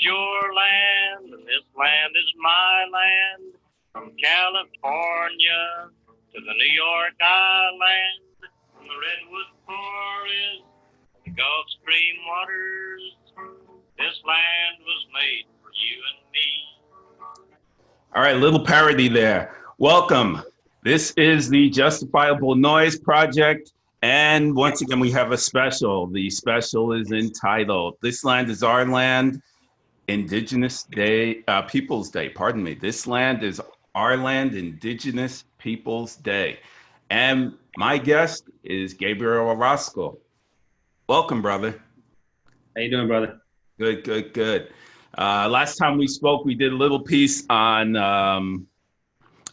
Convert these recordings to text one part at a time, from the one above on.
your land, and this land is my land. From California to the New York Island, from the Redwood Forest, the Gulf Stream waters, this land was made for you and me. All right, little parody there. Welcome. This is the Justifiable Noise Project. And once again, we have a special. The special is entitled, This Land is Our Land, Indigenous Day, Peoples Day, pardon me. This land is our land, Indigenous Peoples Day. And my guest is Gabriel Orosco. Welcome, brother. How you doing, brother? Good, good, good. Last time we spoke, we did a little piece on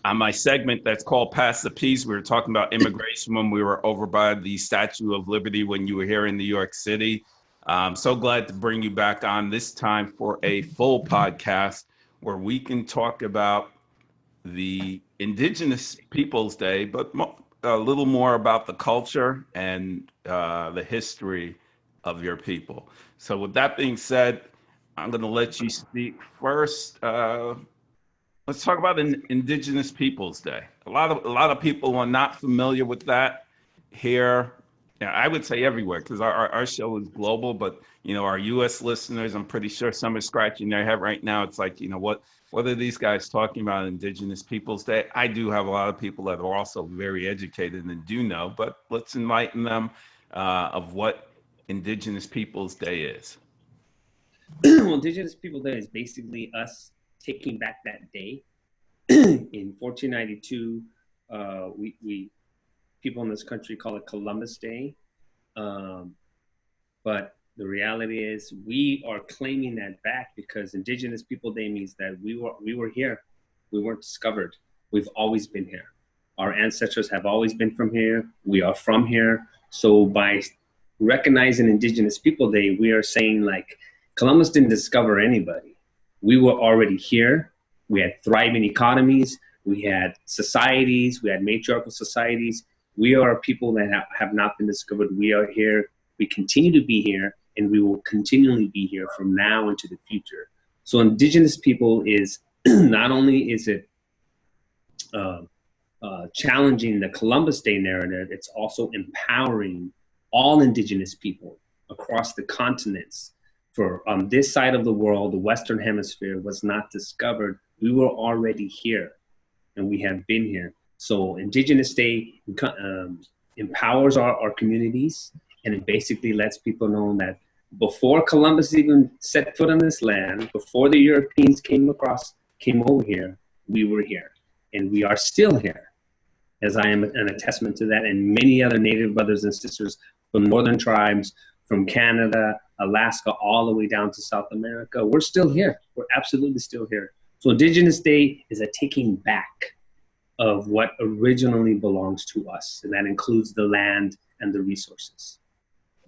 my segment that's called Pass the Peace. We were talking about immigration when we were over by the Statue of Liberty when you were here in New York City. I'm so glad to bring you back on this time for a full podcast where we can talk about the Indigenous Peoples Day, but a little more about the culture and the history of your people. So with that being said, I'm going to let you speak first. Let's talk about Indigenous Peoples Day. A lot of people are not familiar with that here. Yeah, I would say everywhere because our show is global, but our U.S. listeners, I'm pretty sure some are scratching their head right now. It's like, what are these guys talking about Indigenous Peoples Day? I do have a lot of people that are also very educated and do know, but let's enlighten them of what Indigenous Peoples Day is. Well, Indigenous People Day is basically us taking back that day. In 1492, we people in this country call it Columbus Day, but the reality is we are claiming that back because Indigenous People Day means that we were here, we weren't discovered. We've always been here. Our ancestors have always been from here. We are from here. So by recognizing Indigenous People Day, we are saying like Columbus didn't discover anybody. We were already here. We had thriving economies. We had societies. We had matriarchal societies. We are people that have not been discovered. We are here. We continue to be here, and we will continually be here from now into the future. So Indigenous people is not only is it challenging the Columbus Day narrative, it's also empowering all Indigenous people across the continents. For on this side of the world, the Western Hemisphere was not discovered. We were already here, and we have been here. So Indigenous Day empowers our communities, and it basically lets people know that before Columbus even set foot on this land, before the Europeans came over here, we were here, and we are still here, as I am an attestament to that, and many other Native brothers and sisters from northern tribes, from Canada, Alaska, all the way down to South America. We're still here. We're absolutely still here. So Indigenous Day is a taking back of what originally belongs to us, and that includes the land and the resources.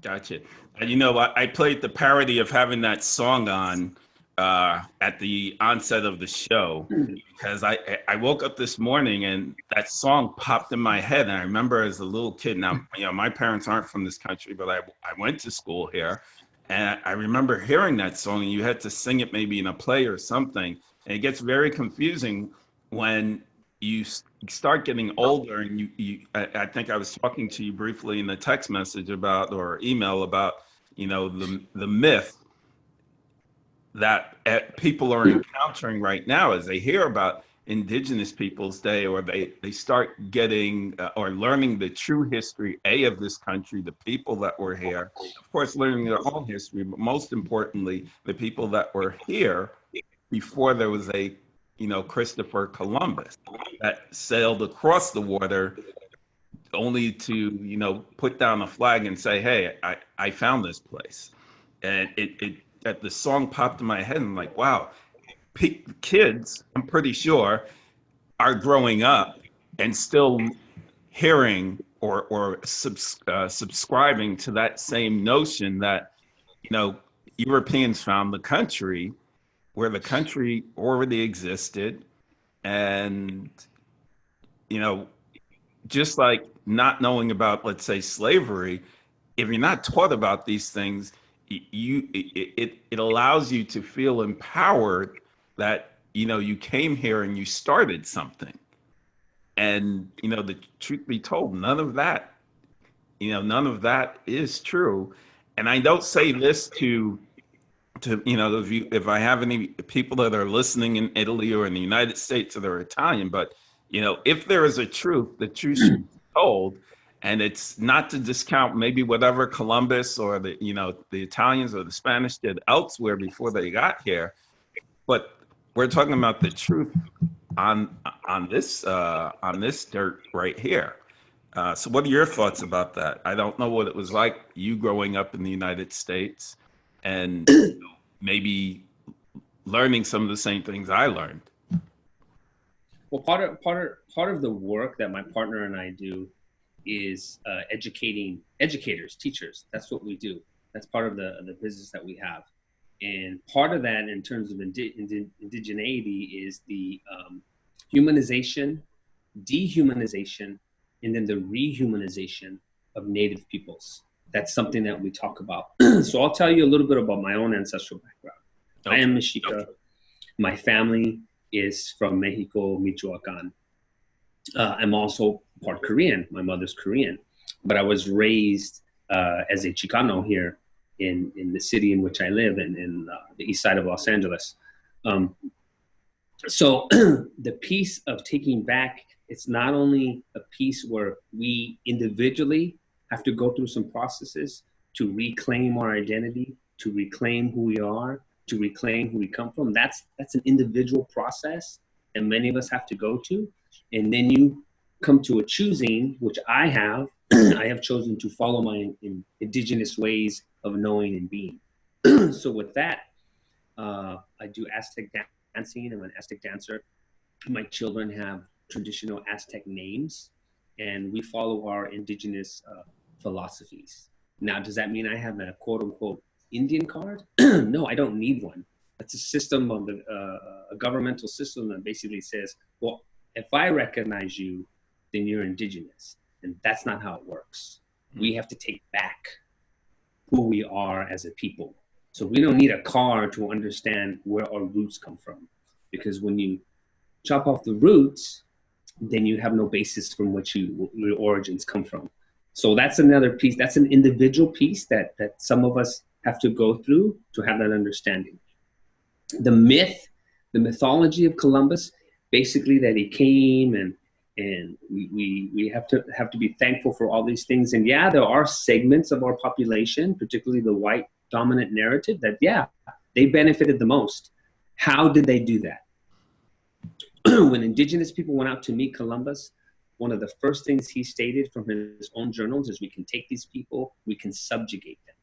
Gotcha. I played the parody of having that song on at the onset of the show because I woke up this morning and that song popped in my head. And I remember as a little kid, now, my parents aren't from this country, but I went to school here. And I remember hearing that song and you had to sing it maybe in a play or something. And it gets very confusing when you start getting older and I think I was talking to you briefly in the text message about, or email about, the myth that people are encountering right now as they hear about Indigenous Peoples Day, or they start getting or learning the true history, of this country, the people that were here, of course, learning their own history, but most importantly, the people that were here before there was a, Christopher Columbus that sailed across the water only to, put down a flag and say, hey, I found this place. And that the song popped in my head and I'm like, wow, kids, I'm pretty sure, are growing up and still hearing or subscribing to that same notion that, Europeans found the country where the country already existed. And, just like not knowing about, let's say, slavery, if you're not taught about these things, it allows you to feel empowered that, you came here and you started something. And, the truth be told, none of that is true. And I don't say this to if I have any people that are listening in Italy or in the United States that are Italian, but if there is a truth, the truth should be told. And it's not to discount maybe whatever Columbus or the Italians or the Spanish did elsewhere before they got here, but we're talking about the truth on this dirt right here. So what are your thoughts about that? I don't know what it was like you growing up in the United States and maybe learning some of the same things I learned. Well, part of the work that my partner and I do is educating educators, teachers. That's what we do. That's part of the business that we have. And part of that in terms of indigeneity is the humanization, dehumanization, and then the rehumanization of Native peoples. That's something that we talk about. So I'll tell you a little bit about my own ancestral background. Okay. I am Mexica. Okay. My family is from Mexico, Michoacan. I'm also part Korean. My mother's Korean. But I was raised as a Chicano here in the city in which I live, in the east side of Los Angeles. So the piece of taking back, it's not only a piece where we individually have to go through some processes to reclaim our identity, to reclaim who we are, to reclaim who we come from. That's an individual process that many of us have to go to. And then you come to a choosing, which I have. I have chosen to follow my indigenous ways of knowing and being. So with that, I do Aztec dancing. I'm an Aztec dancer. My children have traditional Aztec names, and we follow our indigenous philosophies. Now, does that mean I have a quote unquote Indian card? No, I don't need one. That's a system of a governmental system that basically says, well, if I recognize you, then you're indigenous. And that's not how it works. We have to take back who we are as a people. So we don't need a card to understand where our roots come from. Because when you chop off the roots, then you have no basis from which your origins come from. So that's another piece. That's an individual piece that some of us have to go through to have that understanding. The mythology of Columbus, basically that he came and we have to be thankful for all these things. And yeah, there are segments of our population, particularly the white dominant narrative, that yeah, they benefited the most. How did they do that? When indigenous people went out to meet Columbus, one of the first things he stated from his own journals is we can take these people, we can subjugate them.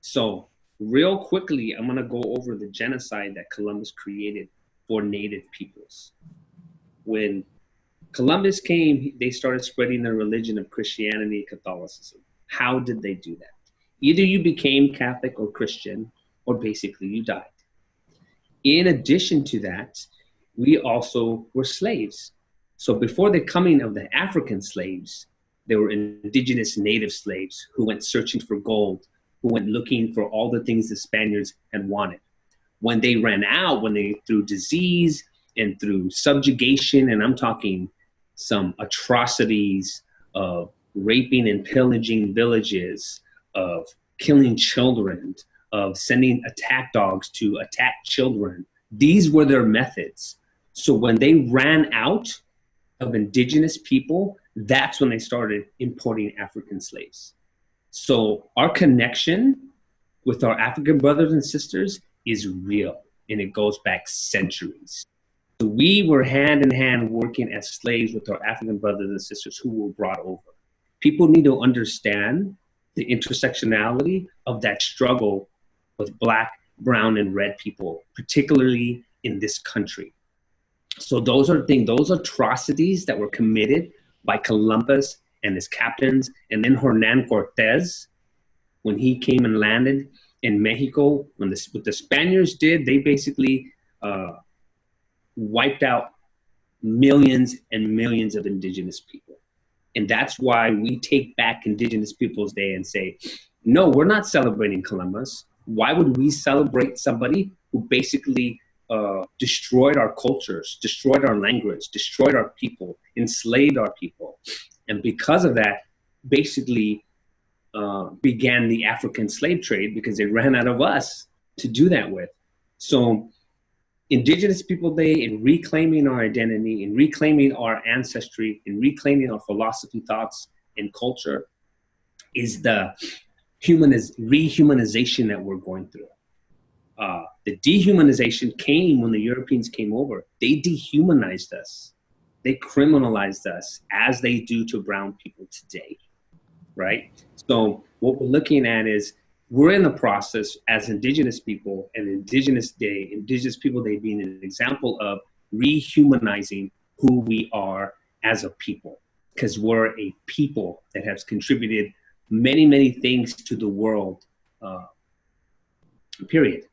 So real quickly, I'm gonna go over the genocide that Columbus created for Native peoples. When Columbus came, they started spreading their religion of Christianity, Catholicism. How did they do that? Either you became Catholic or Christian, or basically you died. In addition to that, we also were slaves. So before the coming of the African slaves, there were indigenous native slaves who went searching for gold, who went looking for all the things the Spaniards had wanted. When they ran out, through disease and through subjugation, and I'm talking some atrocities of raping and pillaging villages, of killing children, of sending attack dogs to attack children. These were their methods. So when they ran out of indigenous people, that's when they started importing African slaves. So our connection with our African brothers and sisters is real, and it goes back centuries. So we were hand in hand working as slaves with our African brothers and sisters who were brought over. People need to understand the intersectionality of that struggle with Black, brown, and red people, particularly in this country. So those are things, those atrocities that were committed by Columbus and his captains, and then Hernan Cortez, when he came and landed in Mexico, what the Spaniards did, they basically wiped out millions and millions of indigenous people. And that's why we take back Indigenous Peoples Day and say, no, we're not celebrating Columbus. Why would we celebrate somebody who basically destroyed our cultures, destroyed our language, destroyed our people, enslaved our people, and because of that, basically began the African slave trade because they ran out of us to do that with. So Indigenous People Day, in reclaiming our identity, in reclaiming our ancestry, in reclaiming our philosophy, thoughts, and culture, is the rehumanization that we're going through. The dehumanization came when the Europeans came over. They dehumanized us. They criminalized us as they do to brown people today, right? So what we're looking at is we're in the process as Indigenous people, and Indigenous People Day being an example of rehumanizing who we are as a people, because we're a people that has contributed many, many things to the world, period.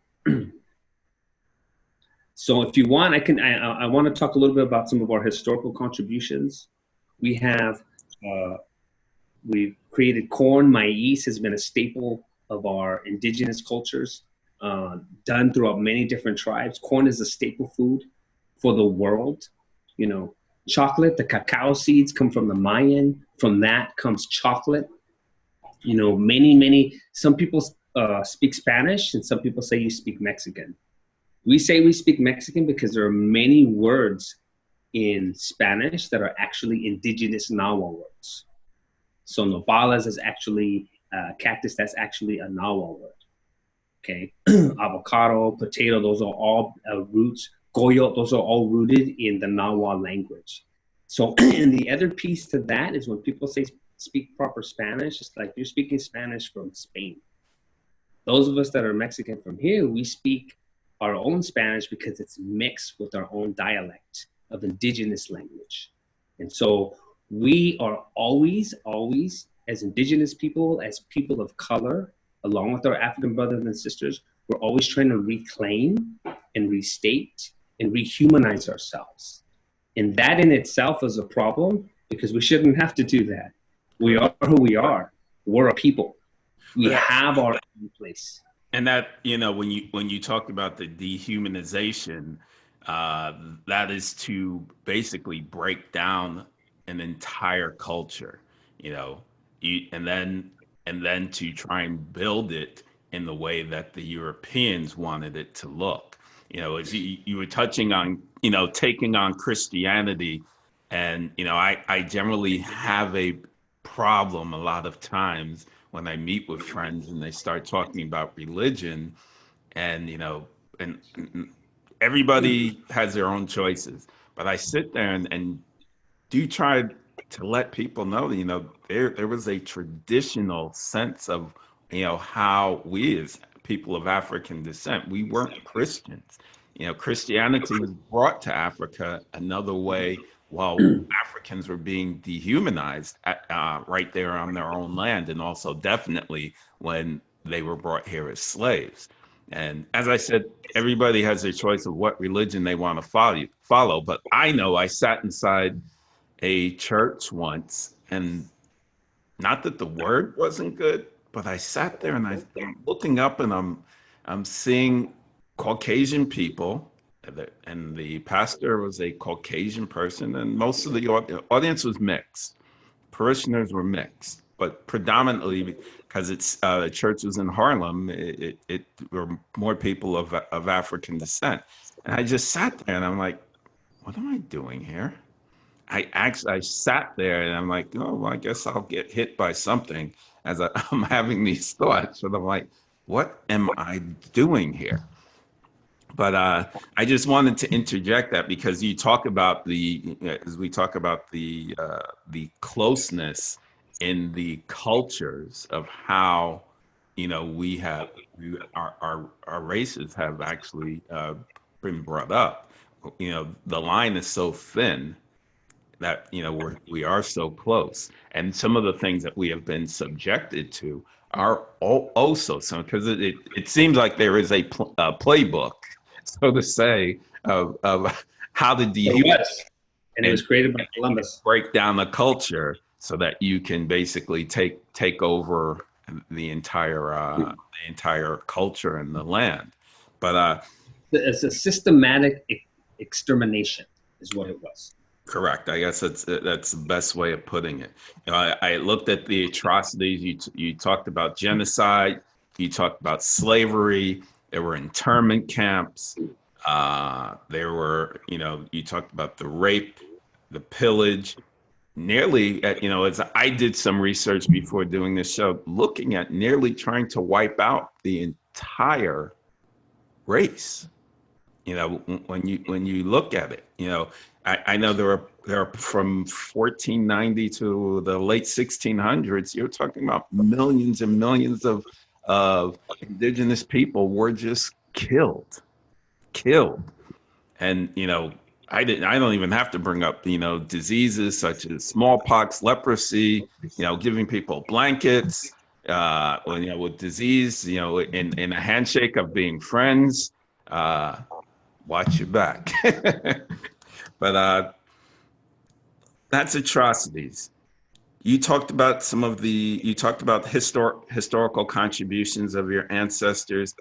So if you want, I want to talk a little bit about some of our historical contributions. We've created corn. Maize has been a staple of our indigenous cultures, done throughout many different tribes. Corn is a staple food for the world. You know, chocolate, the cacao seeds come from the Mayan. From that comes chocolate. You know, some people speak Spanish, and some people say you speak Mexican. We say we speak Mexican because there are many words in Spanish that are actually indigenous Nahua words. So nopales is actually cactus, that's actually a Nahua word. Okay, avocado, potato, those are all roots. Goyo, those are all rooted in the Nahua language. So, and the other piece to that is when people say speak proper Spanish, it's like you're speaking Spanish from Spain. Those of us that are Mexican from here, we speak our own Spanish because it's mixed with our own dialect of indigenous language. And so we are always, as indigenous people, as people of color, along with our African brothers and sisters, we're always trying to reclaim and restate and rehumanize ourselves. And that in itself is a problem because we shouldn't have to do that. We are who we are. We're a people. We have our own place. And that, you know, when you talk about the dehumanization, that is to basically break down an entire culture, you know, and then to try and build it in the way that the Europeans wanted it to look. You know, as you were touching on, you know, taking on Christianity, and you know, I generally have a problem a lot of times when I meet with friends and they start talking about religion, and you know, and everybody has their own choices, but I sit there and do try to let people know that, you know, there was a traditional sense of, you know, how we as people of African descent, we weren't Christians. You know, Christianity was brought to Africa another way while Africans were being dehumanized right there on their own land, and also definitely when they were brought here as slaves. And as I said, everybody has their choice of what religion they want to follow. But I know I sat inside a church once, and not that the word wasn't good, but I sat there and I'm looking up and I'm seeing Caucasian people, and the pastor was a Caucasian person, and most of the audience was mixed. Parishioners were mixed, but predominantly because the church was in Harlem, it were more people of African descent. And I just sat there and I'm like, what am I doing here? I sat there and I'm like, oh, well, I guess I'll get hit by something as I'm having these thoughts. And I'm like, what am I doing here? But I just wanted to interject that because you talk about as we talk about the closeness in the cultures of how, you know, our races have actually been brought up. You know, the line is so thin that, you know, we are so close, and some of the things that we have been subjected to are also some, because it seems like there is a playbook, so to say, of how to and it was created by Columbus. Break down the culture so that you can basically take over the entire culture and the land. But it's a systematic extermination is what it was. correct. I guess that's the best way of putting it. You know, I looked at the atrocities. You talked about genocide. You talked about slavery. There were internment camps. There were, you know, you talked about the rape, the pillage. Nearly, you know, as I did some research before doing this show, looking at nearly trying to wipe out the entire race. You know, when you look at it, you know, I know there are from 1490 to the late 1600s. You're talking about millions and millions of indigenous people were just killed, and you know. I don't even have to bring up, you know, diseases such as smallpox, leprosy, you know, giving people blankets, you know, with disease, you know, in a handshake of being friends. Watch your back. But that's atrocities. You talked about historical contributions of your ancestors.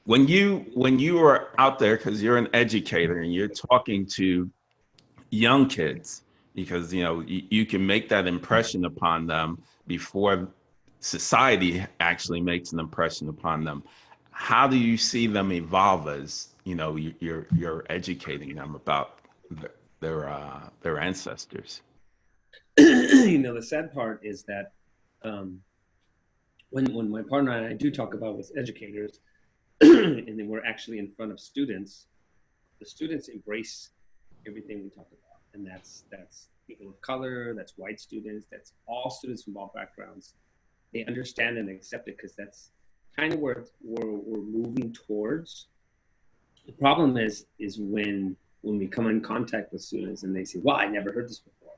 When you are out there, because you're an educator and you're talking to young kids, because you know you can make that impression upon them before society actually makes an impression upon them. How do you see them evolve as, you know, you're educating them about their ancestors? You know, the sad part is that when my partner and I do talk about with educators, and then we're actually in front of students, the students embrace everything we talk about, and that's people of color, that's white students, that's all students from all backgrounds. They understand and accept it because that's kind of where we're moving towards. The problem is when we come in contact with students and they say, "Well, I never heard this before.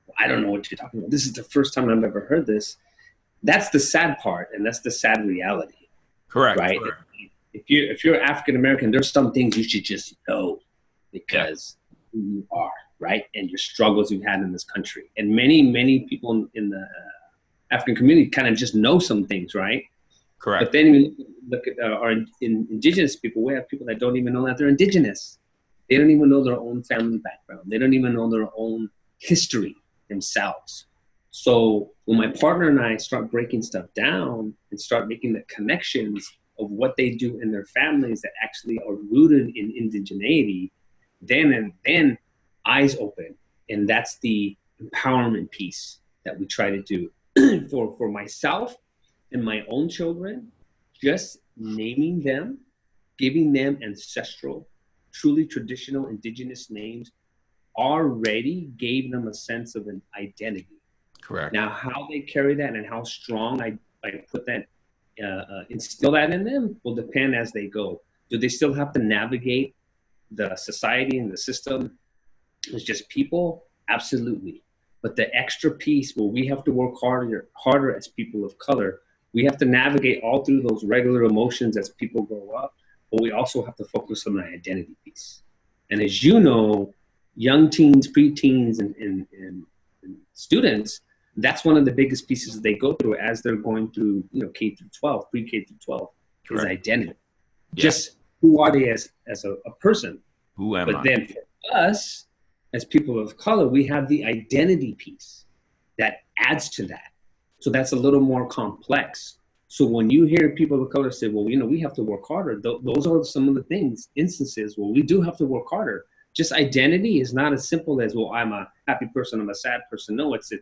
Well, I don't know what you're talking about. This is the first time I've ever heard this." That's the sad part, and that's the sad reality. Correct. Right. Correct. If you're African American, there's some things you should just know because who you are, right, and your struggles you've had in this country. And many people in the African community kind of just know some things, right? Correct. But then we look at our indigenous people. We have people that don't even know that they're indigenous. They don't even know their own family background. They don't even know their own history themselves. So when my partner and I start breaking stuff down and start making the connections of what they do in their families that actually are rooted in indigeneity, then eyes open. And that's the empowerment piece that we try to do for myself and my own children. Just naming them, giving them ancestral, truly traditional indigenous names already gave them a sense of an identity. Correct. Now, how they carry that and how strong I put that, instill that in them will depend as they go. Do they still have to navigate the society and the system as just people? Absolutely. But the extra piece where we have to work harder as people of color, we have to navigate all through those regular emotions as people grow up, but we also have to focus on the identity piece. And as you know, young teens, preteens, and students, that's one of the biggest pieces they go through as they're going through, you know, K through 12, pre-K through 12, is identity. Yeah. Just who are they as a person? Who am I? But then for us, as people of color, we have the identity piece that adds to that. So that's a little more complex. So when you hear people of color say, well, you know, we have to work harder, those are some of the instances where we do have to work harder. Just identity is not as simple as, well, I'm a happy person, I'm a sad person. No, it's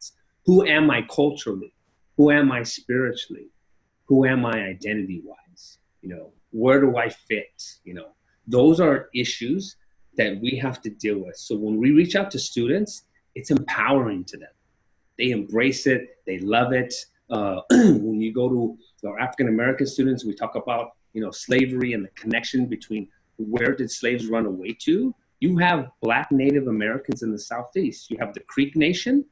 who am I culturally? Who am I spiritually? Who am I identity-wise? You know, where do I fit? You know, those are issues that we have to deal with. So when we reach out to students, it's empowering to them. They embrace it. They love it. When you go to our African-American students, we talk about, you know, slavery and the connection between where did slaves run away to. You have Black Native Americans in the Southeast. You have the Creek Nation.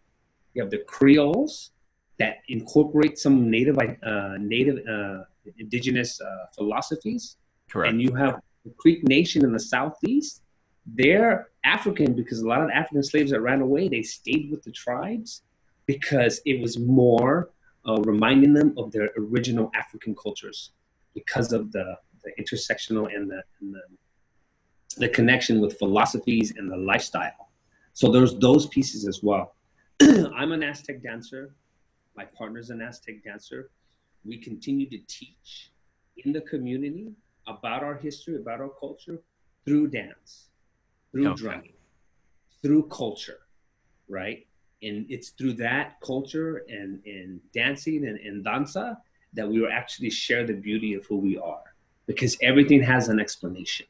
You have the Creoles that incorporate some native indigenous philosophies. Correct. And you have the Creek Nation in the Southeast. They're African because a lot of the African slaves that ran away, they stayed with the tribes because it was more reminding them of their original African cultures because of the intersectional and the connection with philosophies and the lifestyle. So there's those pieces as well. I'm an Aztec dancer. My partner's an Aztec dancer. We continue to teach in the community about our history, about our culture, through dance, through drumming, through culture, right? And it's through that culture and dancing and danza that we will actually share the beauty of who we are, because everything has an explanation.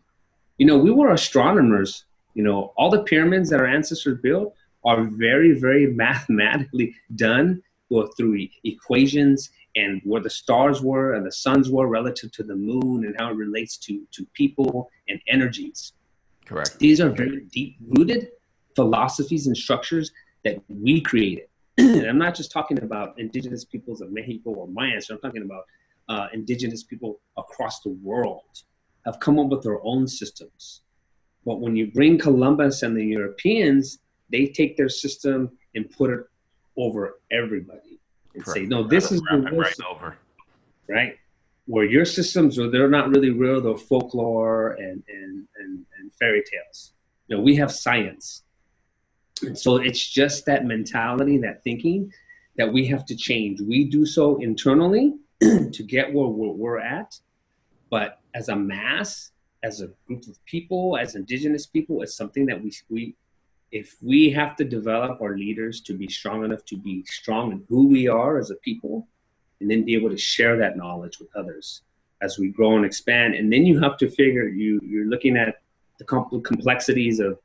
You know, we were astronomers. You know, all the pyramids that our ancestors built are very, very mathematically done, well, through equations and where the stars were and the suns were relative to the moon and how it relates to people and energies. Correct. These are very deep-rooted philosophies and structures that we created. And I'm not just talking about indigenous peoples of Mexico or Mayans. I'm talking about indigenous people across the world have come up with their own systems. But when you bring Columbus and the Europeans, they take their system and put it over everybody and say, no, this is the real system, over. Right? Where your systems, or they're not really real, they're folklore and fairy tales. You know, we have science. And so it's just that mentality, that thinking that we have to change. We do so internally to get where we're at. But as a mass, as a group of people, as indigenous people, it's something that if we have to develop our leaders to be strong enough to be strong in who we are as a people, and then be able to share that knowledge with others as we grow and expand. And then you have to figure, you're looking at the complexities of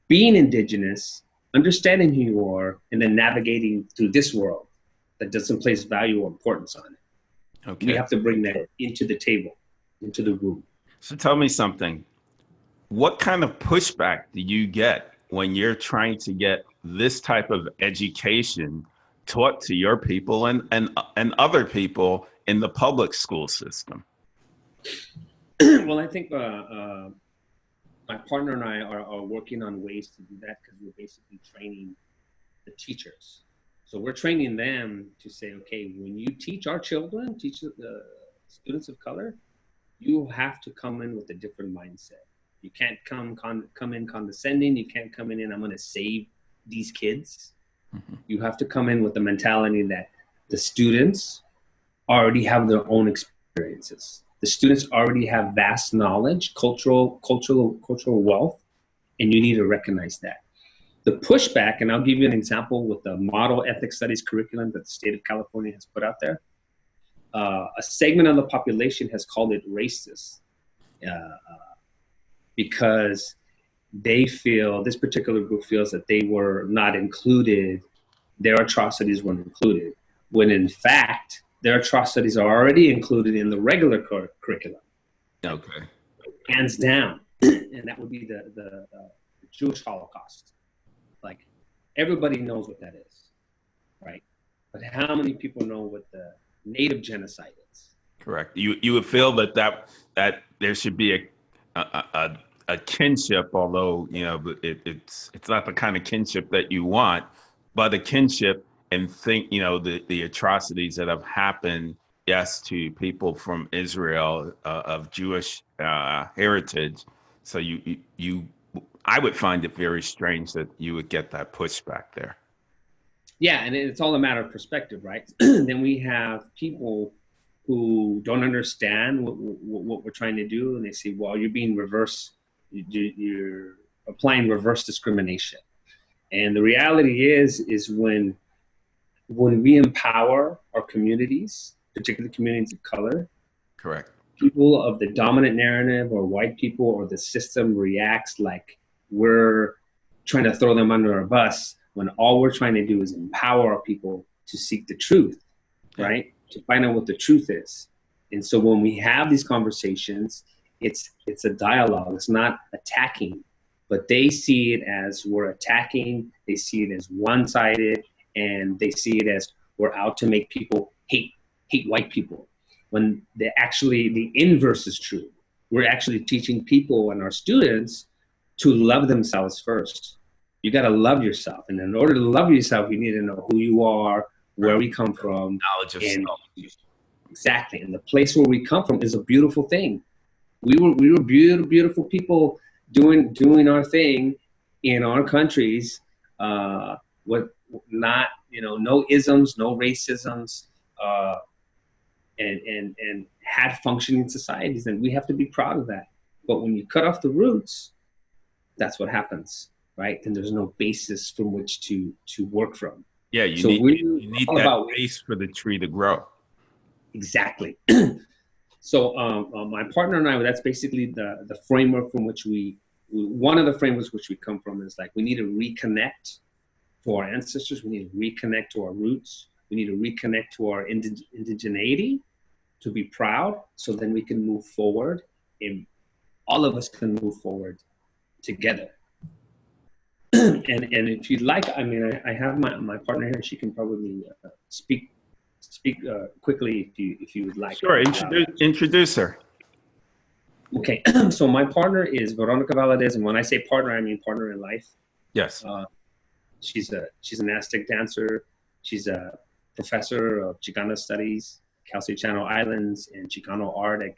being indigenous, understanding who you are, and then navigating through this world that doesn't place value or importance on it. Okay. We have to bring that into the table, into the room. So tell me something. What kind of pushback do you get when you're trying to get this type of education taught to your people and other people in the public school system? Well, I think my partner and I are working on ways to do that, because we're basically training the teachers. So we're training them to say, okay, when you teach our children, teach the students of color, you have to come in with a different mindset. You can't come in condescending. You can't come in, I'm going to save these kids. Mm-hmm. You have to come in with the mentality that the students already have their own experiences. The students already have vast knowledge, cultural wealth, and you need to recognize that. The pushback, and I'll give you an example with the model ethnic studies curriculum that the state of California has put out there. A segment of the population has called it racist because they feel, this particular group feels that they were not included, their atrocities weren't included, when in fact, their atrocities are already included in the regular curriculum. Okay. Hands down. And that would be the Jewish Holocaust. Like, everybody knows what that is, right? But how many people know what the Native genocide is? Correct. You would feel that there should be a kinship, although it's not the kind of kinship that you want, but a kinship, and think the atrocities that have happened, yes, to people from Israel of Jewish heritage. So I would find it very strange that you would get that pushback there. Yeah, and it's all a matter of perspective, right? Then we have people who don't understand what we're trying to do, and they say, well, you're being you're applying reverse discrimination. And the reality is when we empower our communities, particularly communities of color, correct, people of the dominant narrative or white people or the system reacts like we're trying to throw them under a bus, when all we're trying to do is empower our people to seek the truth, right? To find out what the truth is. And so when we have these conversations, it's a dialogue. It's not attacking, but they see it as we're attacking. They see it as one-sided, and they see it as we're out to make people hate white people. When the inverse is true. We're actually teaching people and our students to love themselves first. You got to love yourself. And in order to love yourself, you need to know who you are, where we come from. Knowledge of And self. exactly, and the place where we come from is a beautiful thing. We were beautiful people doing our thing in our countries. With not, no isms, no racisms, and had functioning societies, and we have to be proud of that. But when you cut off the roots, that's what happens, right? And there's no basis from which to work from. Yeah, you need that base for the tree to grow. Exactly. So my partner and I, that's basically the framework from which one of the frameworks which we come from is like, we need to reconnect to our ancestors. We need to reconnect to our roots. We need to reconnect to our indigeneity, to be proud, so then we can move forward, and all of us can move forward together. And if you'd like, I mean, I have my partner here. She can probably speak quickly if you would like. Sure, introduce her. Okay, so my partner is Veronica Valadez, and when I say partner, I mean partner in life. Yes. She's an Aztec dancer. She's a professor of Chicano Studies, Cal State Channel Islands, and Chicano Art at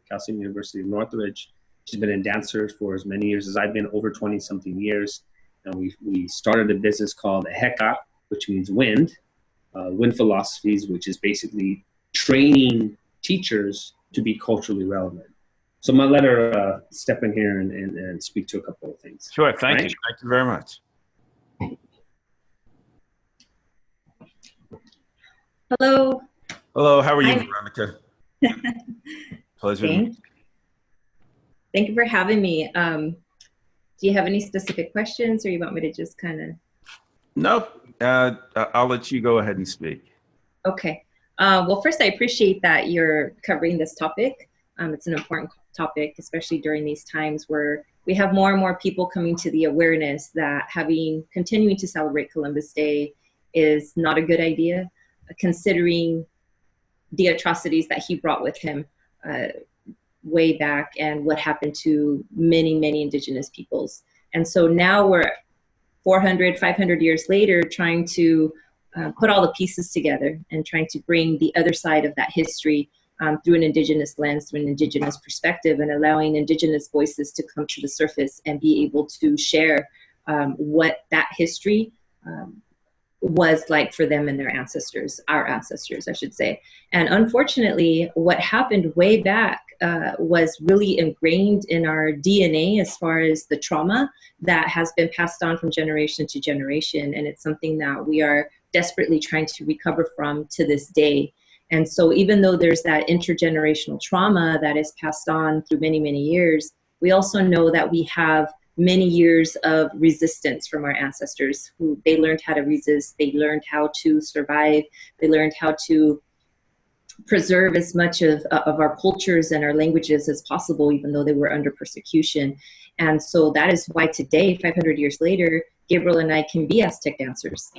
Cal State University of Northridge. She's been a dancer for as many years as I've been, over 20-something years. And we started a business called Heka, which means wind philosophies, which is basically training teachers to be culturally relevant. So I'm gonna let her step in here and speak to a couple of things. Sure, thank you. Thank you very much. Hello. Hello, how are you, Veronica? Pleasure. Thank you for having me. Do you have any specific questions, or you want me to just kind of? No, I'll let you go ahead and speak. Okay. Well, first, I appreciate that you're covering this topic. It's an important topic, especially during these times where we have more and more people coming to the awareness that continuing to celebrate Columbus Day is not a good idea, considering the atrocities that he brought with him way back and what happened to many, many indigenous peoples. And so now we're 400, 500 years later trying to put all the pieces together and trying to bring the other side of that history through an indigenous lens, through an indigenous perspective, and allowing indigenous voices to come to the surface and be able to share what that history was like for them and their ancestors, our ancestors, I should say. And unfortunately, what happened way back was really ingrained in our DNA as far as the trauma that has been passed on from generation to generation. And it's something that we are desperately trying to recover from to this day. And so even though there's that intergenerational trauma that is passed on through many, many years, we also know that we have many years of resistance from our ancestors who they learned how to resist, they learned how to survive, they learned how to preserve as much of our cultures and our languages as possible, even though they were under persecution. And so that is why today, 500 years later, Gabriel and I can be Aztec dancers.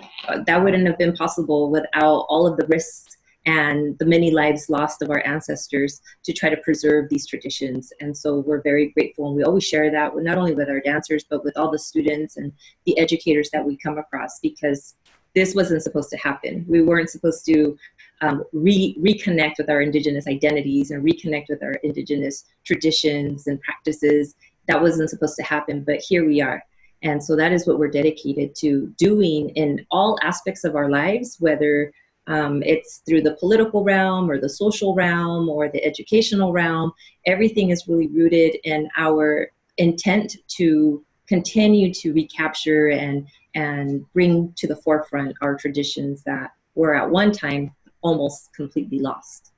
That wouldn't have been possible without all of the risks and the many lives lost of our ancestors to try to preserve these traditions. And so we're very grateful, and we always share that not only with our dancers, but with all the students and the educators that we come across, because this wasn't supposed to happen. We weren't supposed to reconnect with our indigenous identities and reconnect with our indigenous traditions and practices. That wasn't supposed to happen, but here we are. And so that is what we're dedicated to doing in all aspects of our lives, whether it's through the political realm or the social realm or the educational realm. Everything is really rooted in our intent to continue to recapture and bring to the forefront our traditions that were at one time almost completely lost.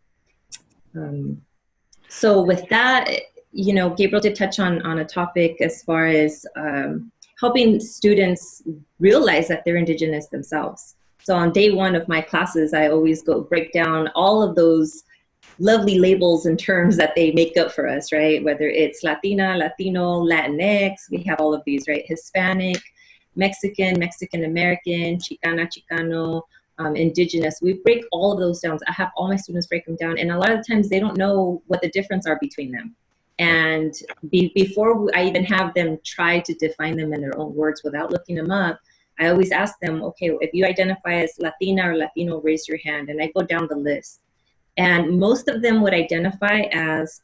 So with that, you know, Gabriel did touch on a topic as far as helping students realize that they're indigenous themselves. So on day one of my classes, I always break down all of those lovely labels and terms that they make up for us, right? Whether it's Latina, Latino, Latinx, we have all of these, right? Hispanic, Mexican, Mexican-American, Chicana, Chicano, indigenous. We break all of those down. I have all my students break them down, and a lot of the times they don't know what the difference are between them. And before I even have them try to define them in their own words without looking them up, I always ask them, okay, if you identify as Latina or Latino, raise your hand. And I go down the list. And most of them would identify as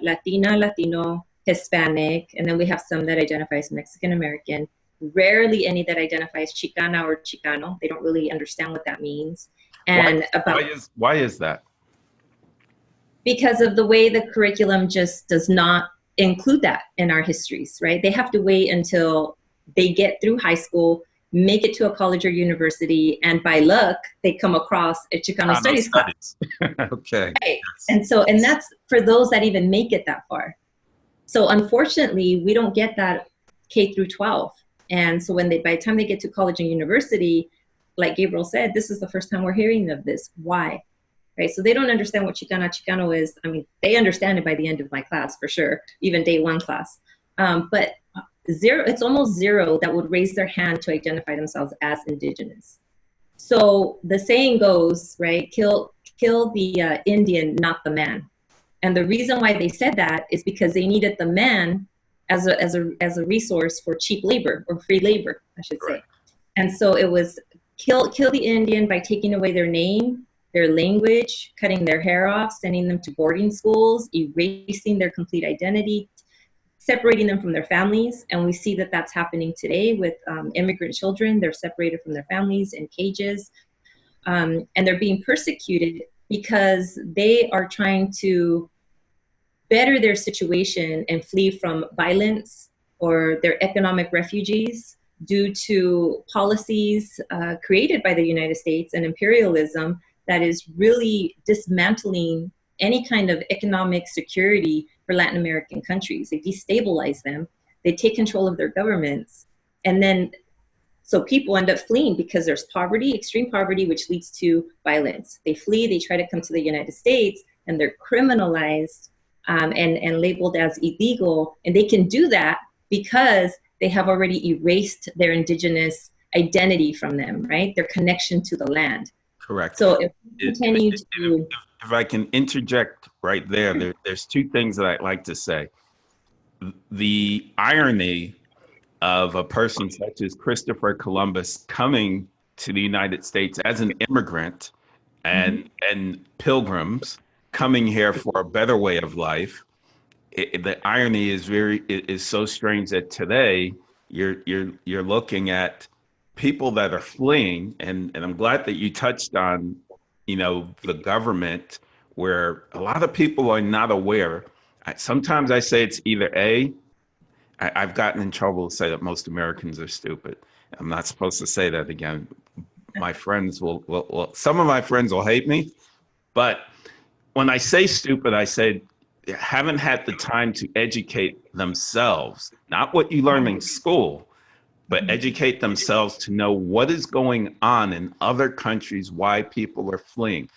Latina, Latino, Hispanic, and then we have some that identify as Mexican American. Rarely any that identify as Chicana or Chicano. They don't really understand what that means. And why is that? Because of the way the curriculum just does not include that in our histories, right? They have to wait until they get through high school, make it to a college or university, and by luck, they come across a Chicano studies class. Okay. Right. And that's for those that even make it that far. So unfortunately, we don't get that K through 12. And so by the time they get to college and university, like Gabriel said, this is the first time we're hearing of this. Why? Right? So they don't understand what Chicano is. I mean, they understand it by the end of my class for sure, even day one class. But it's almost zero that would raise their hand to identify themselves as Indigenous. So the saying goes, right, kill the Indian, not the man. And the reason why they said that is because they needed the man as a resource for cheap labor or free labor, I should say. Right. And so it was kill the Indian by taking away their name, their language, cutting their hair off, sending them to boarding schools, erasing their complete identity, separating them from their families. And we see that that's happening today with immigrant children. They're separated from their families in cages, and they're being persecuted because they are trying to better their situation and flee from violence, or they're economic refugees due to policies created by the United States and imperialism that is really dismantling any kind of economic security for Latin American countries. They destabilize them, they take control of their governments, and then so people end up fleeing because there's poverty, extreme poverty, which leads to violence. They flee, they try to come to the United States, and they're criminalized and labeled as illegal. And they can do that because they have already erased their Indigenous identity from them, right? Their connection to the land. Correct. So if we continue to... If I can interject right there's two things that I'd like to say. The irony of a person such as Christopher Columbus coming to the United States as an immigrant and pilgrims coming here for a better way of life. The irony is so strange that today you're looking at people that are fleeing, and I'm glad that you touched on, the government, where a lot of people are not aware. Sometimes I say it's either I've gotten in trouble to say that most Americans are stupid. I'm not supposed to say that again. My friends will some of my friends will hate me, but when I say stupid, I say they haven't had the time to educate themselves, not what you learn in school, but educate themselves to know what is going on in other countries, why people are fleeing.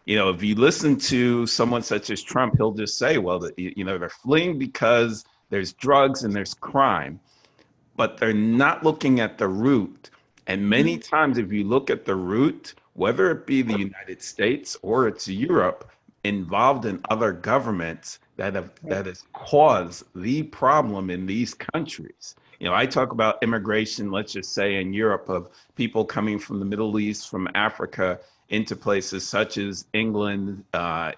If you listen to someone such as Trump, he'll just say, well, they're fleeing because there's drugs and there's crime, but they're not looking at the root. And many times, if you look at the root, whether it be the United States or it's Europe, involved in other governments that has caused the problem in these countries. I talk about immigration, let's just say in Europe, of people coming from the Middle East, from Africa, into places such as England,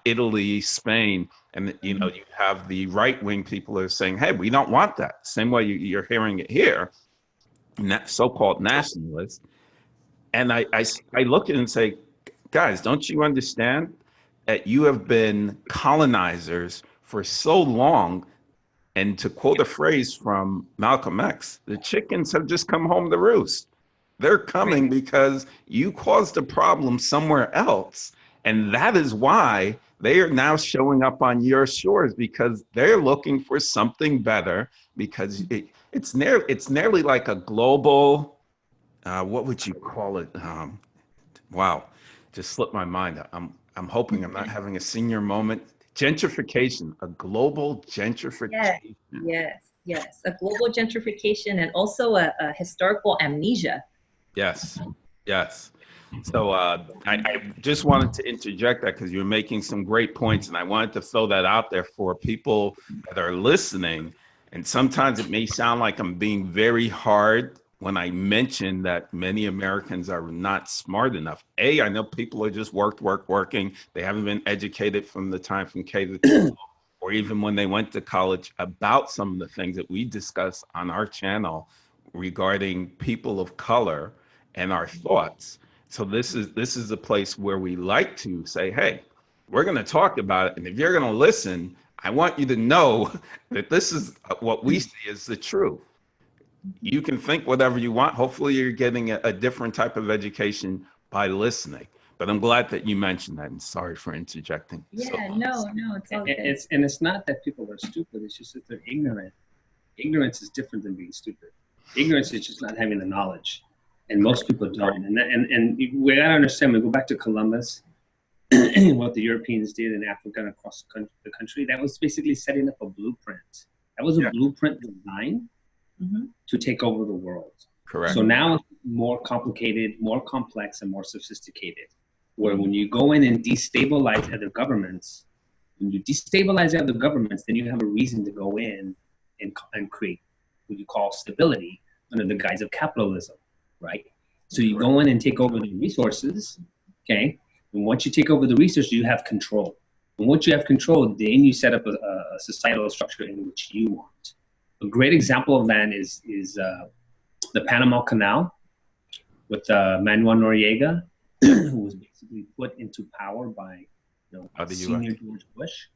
Italy, Spain. And, you have the right-wing people are saying, hey, we don't want that. Same way you're hearing it here, so-called nationalists. And I look at it and say, guys, don't you understand that you have been colonizers for so long? And to quote a phrase from Malcolm X, the chickens have just come home to roost. They're coming because you caused a problem somewhere else. And that is why they are now showing up on your shores, because they're looking for something better, because it's nearly like a global, what would you call it? Wow, just slipped my mind. I'm hoping I'm not having a senior moment. Gentrification, a global gentrification. Yes, a global gentrification, and also a historical amnesia. Yes. So I just wanted to interject that because you're making some great points, and I wanted to throw that out there for people that are listening. And sometimes it may sound like I'm being very hard when I mentioned that many Americans are not smart enough. I know people are just working. They haven't been educated from the time from K to 12, or even when they went to college, about some of the things that we discuss on our channel regarding people of color and our thoughts. So this is a place where we like to say, hey, we're going to talk about it. And if you're going to listen, I want you to know that this is what we see as the truth. You can think whatever you want. Hopefully you're getting a different type of education by listening. But I'm glad that you mentioned that, and sorry for interjecting. Yeah, no, it's all good. It's not that people are stupid, it's just that they're ignorant. Ignorance is different than being stupid. Ignorance is just not having the knowledge. And most people don't. And we gotta understand, we go back to Columbus, what the Europeans did in Africa and across the country, that was basically setting up a blueprint. That was a blueprint design to take over the world. Correct. So now it's more complicated, more complex, and more sophisticated. Where when you go in and destabilize other governments, then you have a reason to go in and create what you call stability under the guise of capitalism, right? So you go in and take over the resources, okay? And once you take over the resources, you have control. And once you have control, then you set up a societal structure in which you want. A great example of that is the Panama Canal with Manuel Noriega, who was basically put into power by senior George Bush.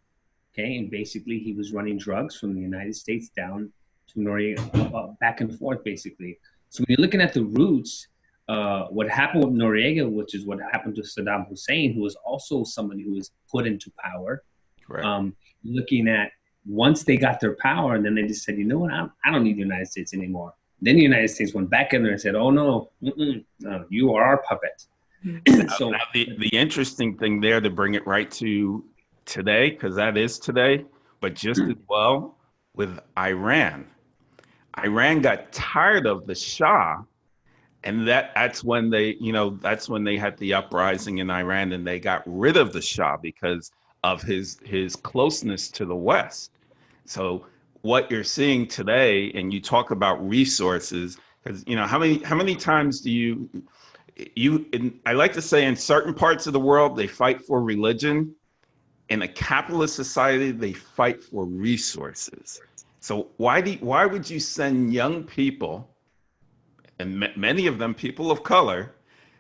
Okay, and basically he was running drugs from the United States down to Noriega, back and forth, basically. So when you're looking at the roots, what happened with Noriega, which is what happened to Saddam Hussein, who was also somebody who was put into power. Correct. Looking at once they got their power, and then they just said, you know what, I don't need the United States anymore. Then the United States went back in there and said, oh no, no, you are our puppet. So now the interesting thing there, to bring it right to today, because that is today, but just as well with Iran. Iran got tired of the Shah, and that's when they had the uprising in Iran, and they got rid of the Shah because of his closeness to the West. So what you're seeing today, and you talk about resources, because how many times do I like to say, in certain parts of the world they fight for religion. In a capitalist society, they fight for resources. So why would you send young people, and many of them people of color,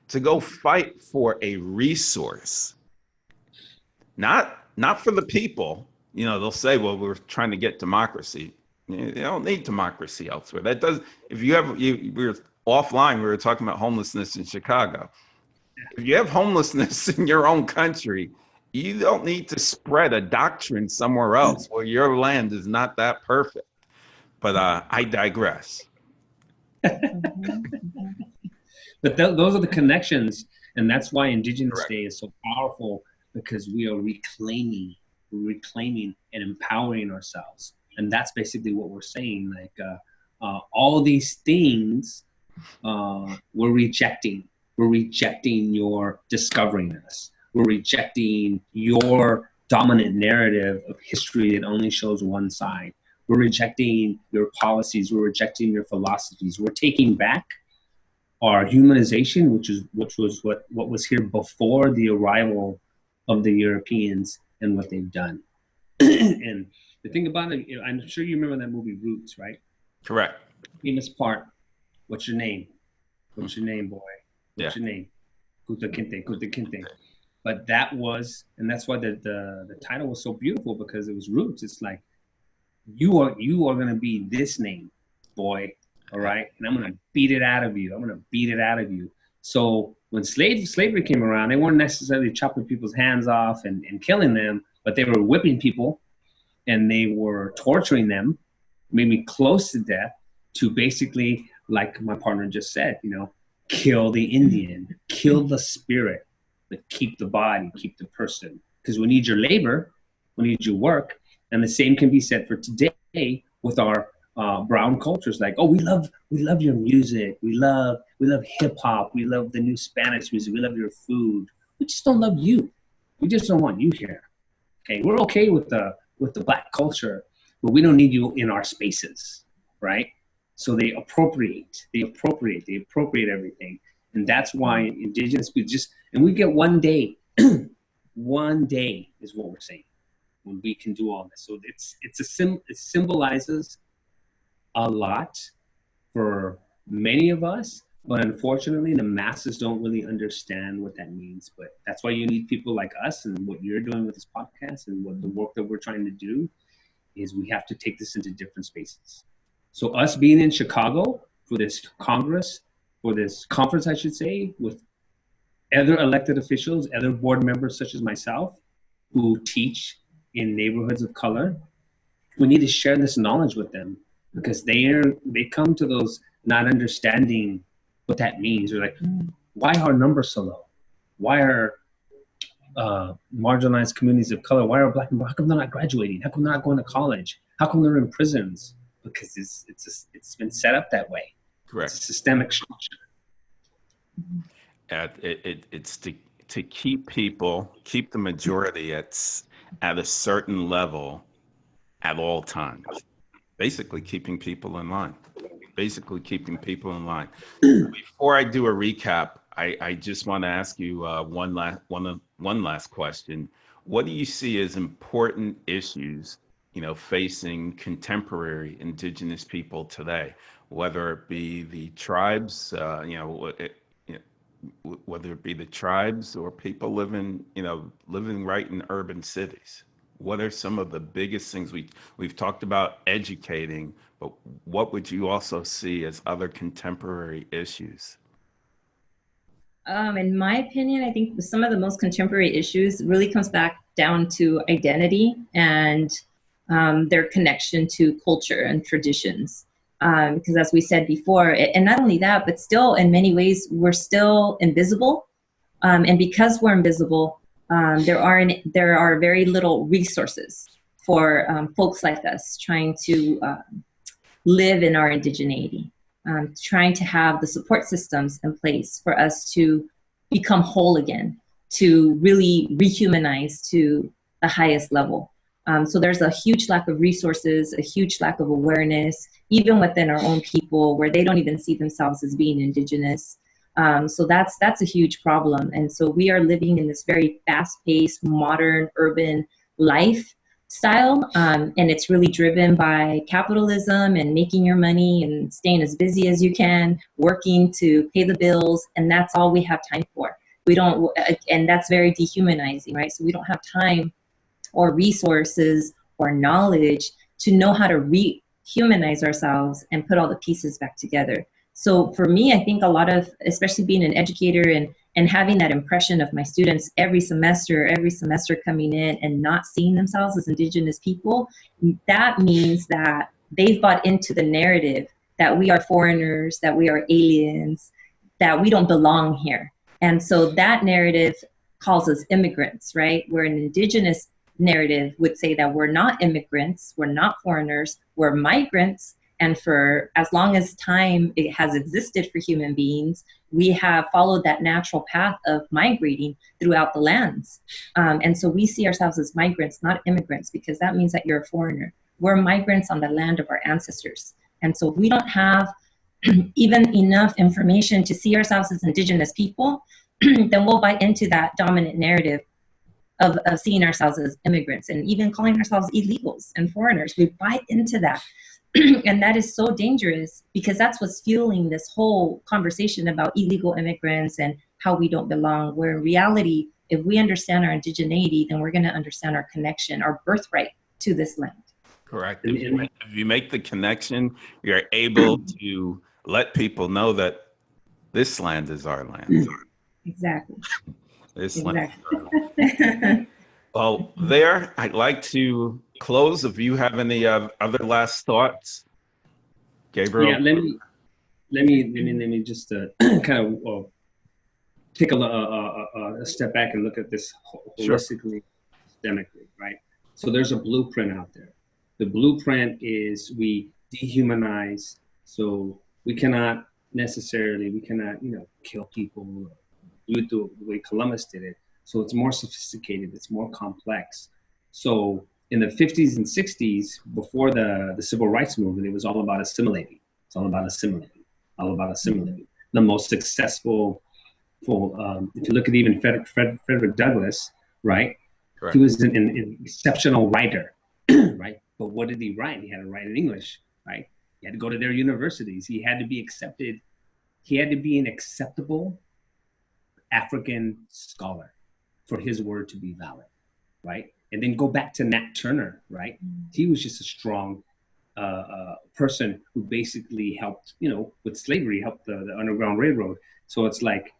to go fight for a resource? Not for the people. They'll say, well, we're trying to get democracy. You don't need democracy elsewhere. That does. If you have, we were offline, we were talking about homelessness in Chicago. If you have homelessness in your own country, you don't need to spread a doctrine somewhere else where your land is not that perfect. But I digress. But those are the connections, and that's why Indigenous Day is so powerful, because we are reclaiming and empowering ourselves. And that's basically what we're saying. Like all these things we're rejecting. We're rejecting your discovering us. We're rejecting your dominant narrative of history that only shows one side. We're rejecting your policies. We're rejecting your philosophies. We're taking back our humanization, which was what was here before the arrival of the Europeans and what they've done. And the thing about it, I'm sure you remember that movie Roots, right? Correct. Famous part. What's your name? What's your name, boy? What's your name? Kuta Kinte, Kuta Kinte. But that was, and that's why the title was so beautiful, because it was Roots. It's like, you are going to be this name, boy. All right. And I'm going to beat it out of you. I'm going to beat it out of you. So when slavery came around, they weren't necessarily chopping people's hands off and killing them, but they were whipping people and they were torturing them, maybe close to death, to basically, like my partner just said, kill the Indian, kill the spirit, but keep the body, keep the person. Because we need your labor, we need your work. And the same can be said for today with our brown cultures. Like, oh, we love your music, we love hip hop, we love the new Spanish music, we love your food. We just don't love you. We just don't want you here. Okay, we're okay with the Black culture, but we don't need you in our spaces, right? So they appropriate everything. And that's why indigenous people and we get one day, one day is what we're saying, when we can do all this. So it symbolizes a lot for many of us, but unfortunately the masses don't really understand what that means. But that's why you need people like us, and what you're doing with this podcast and what the work that we're trying to do is we have to take this into different spaces. So us being in Chicago for this Congress, for this conference, I should say, with other elected officials, other board members such as myself, who teach in neighborhoods of color, we need to share this knowledge with them, because they come to those not understanding what that means. They're like, why are numbers so low? Why are marginalized communities of color, why are Black people, how come they're not graduating? How come they're not going to college? How come they're in prisons? Because it's been set up that way. Correct. It's a systemic structure. It's to keep the majority at a certain level at all times. Basically keeping people in line. Before I do a recap, I just want to ask you one last question. What do you see as important issues, facing contemporary indigenous people today, whether it be the tribes, whether it be the tribes or people living right in urban cities? What are some of the biggest things we've talked about educating, but what would you also see as other contemporary issues? In my opinion, I think some of the most contemporary issues really comes back down to identity and their connection to culture and traditions. Because as we said before, and not only that, but still in many ways, we're still invisible. And because we're invisible, there are very little resources for folks like us trying to live in our indigeneity, trying to have the support systems in place for us to become whole again, to really rehumanize to the highest level. So there's a huge lack of resources, a huge lack of awareness, even within our own people, where they don't even see themselves as being indigenous. So that's a huge problem. And so we are living in this very fast-paced, modern, urban lifestyle, and it's really driven by capitalism and making your money and staying as busy as you can, working to pay the bills, and that's all we have time for. We don't, and that's very dehumanizing, right? So we don't have time or resources or knowledge to know how to rehumanize ourselves and put all the pieces back together. So for me, I think a lot of, especially being an educator and having that impression of my students every semester coming in and not seeing themselves as indigenous people, that means that they've bought into the narrative that we are foreigners, that we are aliens, that we don't belong here. And so that narrative calls us immigrants, right? Where an indigenous narrative would say that we're not immigrants, we're not foreigners, we're migrants. And for as long as time it has existed for human beings, we have followed that natural path of migrating throughout the lands. And so we see ourselves as migrants, not immigrants, because that means that you're a foreigner. We're migrants on the land of our ancestors. And so we don't have even enough information to see ourselves as indigenous people, then we'll buy into that dominant narrative of seeing ourselves as immigrants and even calling ourselves illegals and foreigners. We buy into that. And that is so dangerous, because that's what's fueling this whole conversation about illegal immigrants and how we don't belong, where in reality, if we understand our indigeneity, then we're going to understand our connection, our birthright to this land. Correct. If you make the connection, you're able to let people know that this land is our land. Exactly. This land is our land. Well, I'd like to close. If you have any other last thoughts, Gabriel. Yeah, let me just kind of take a step back and look at this holistically, systemically, right? So there's a blueprint out there. The blueprint is we dehumanize, so we cannot kill people, do it the way Columbus did it. So it's more sophisticated, it's more complex. So in the 50s and 60s, before the civil rights movement, it was all about assimilating. It's all about assimilating. All about assimilating. The most successful, if you look at even Frederick Douglass, right? Correct. He was an exceptional writer, right? But what did he write? He had to write in English, right? He had to go to their universities. He had to be accepted. He had to be an acceptable African scholar for his word to be valid, right? And then go back to Nat Turner, right? He was just a strong person who basically helped, with slavery, helped the Underground Railroad. So it's like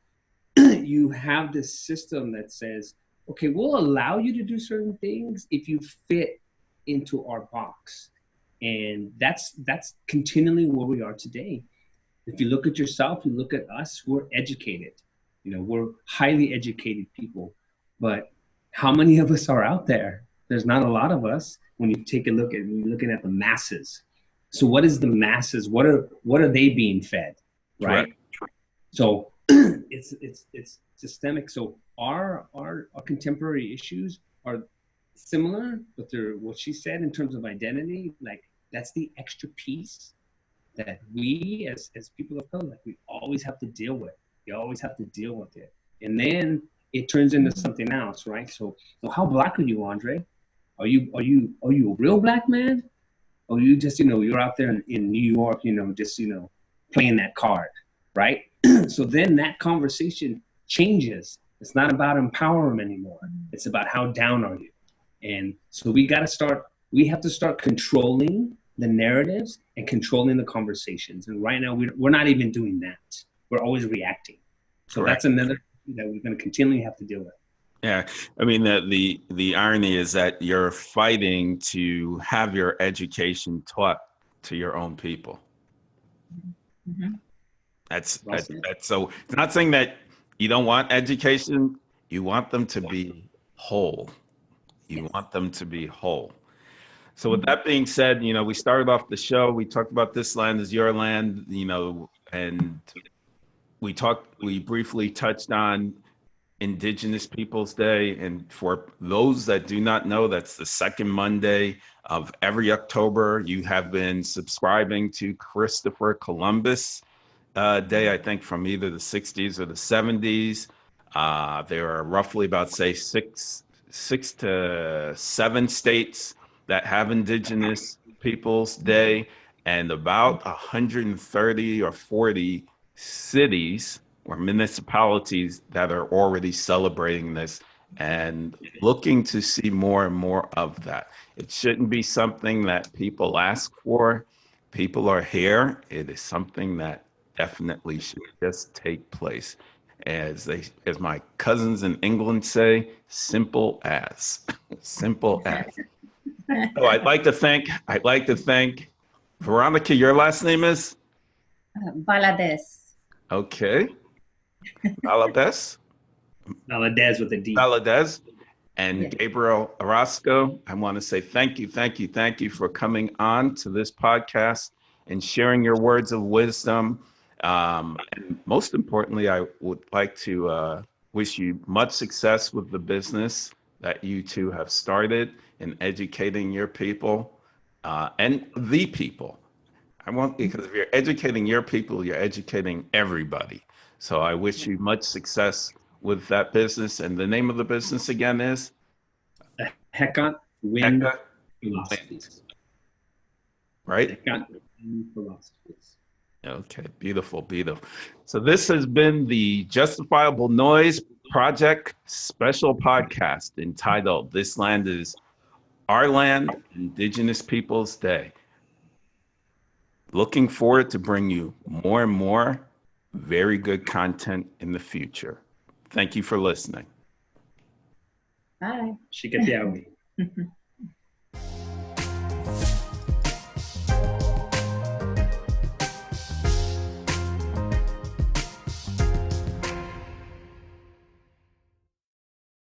you have this system that says, okay, we'll allow you to do certain things if you fit into our box. And that's continually where we are today. If you look at yourself, you look at us, we're educated. We're highly educated people. But how many of us are out there? There's not a lot of us when you take a look at, when you're looking at the masses. So what is the masses? What are they being fed, right? So it's systemic. So our contemporary issues are similar, but they're what she said in terms of identity. Like that's the extra piece that we as people of color, like we always have to deal with. You always have to deal with it, and then it turns into something else, right? So how black are you, Andre? Are you a real black man? Or you just you're out there in New York, just playing that card, right? So then that conversation changes. It's not about empowerment anymore. It's about how down are you. And so we have to start controlling the narratives and controlling the conversations. And right now we're not even doing that. We're always reacting. So Correct. That's another thing that we're going to continually have to deal with. Yeah, I mean the irony is that you're fighting to have your education taught to your own people. Mm-hmm. That's so. It's not saying that you don't want education. You want them to be whole. You want them to be whole. So with that being said, we started off the show. We talked about this land is your land, and we briefly touched on Indigenous Peoples Day. And for those that do not know, that's the second Monday of every October. You have been subscribing to Christopher Columbus Day, I think from either the 60s or the 70s. There are roughly about, say, six to seven states that have Indigenous Peoples Day, and about 130 or 40 cities or municipalities that are already celebrating this and looking to see more and more of that. It shouldn't be something that people ask for. People are here. It is something that definitely should just take place. As my cousins in England say, simple as. Simple as. So I'd like to thank Veronica. Your last name is? Valadez. Okay. Valadez. Valadez with a D. Valadez. And Yeah. Gabriel Orosco, I want to say thank you for coming on to this podcast and sharing your words of wisdom. And most importantly, I would like to wish you much success with the business that you two have started in educating your people and the people. Because if you're educating your people, you're educating everybody. So I wish you much success with that business. And the name of the business again is? Hecant Wind Hecca Philosophies. Right? Hecant Wind Philosophies. Okay, beautiful. So this has been the Justifiable Noise Project special podcast entitled This Land is Our Land, Indigenous Peoples Day. Looking forward to bring you more and more very good content in the future. Thank you for listening. Bye. Shikatiawi.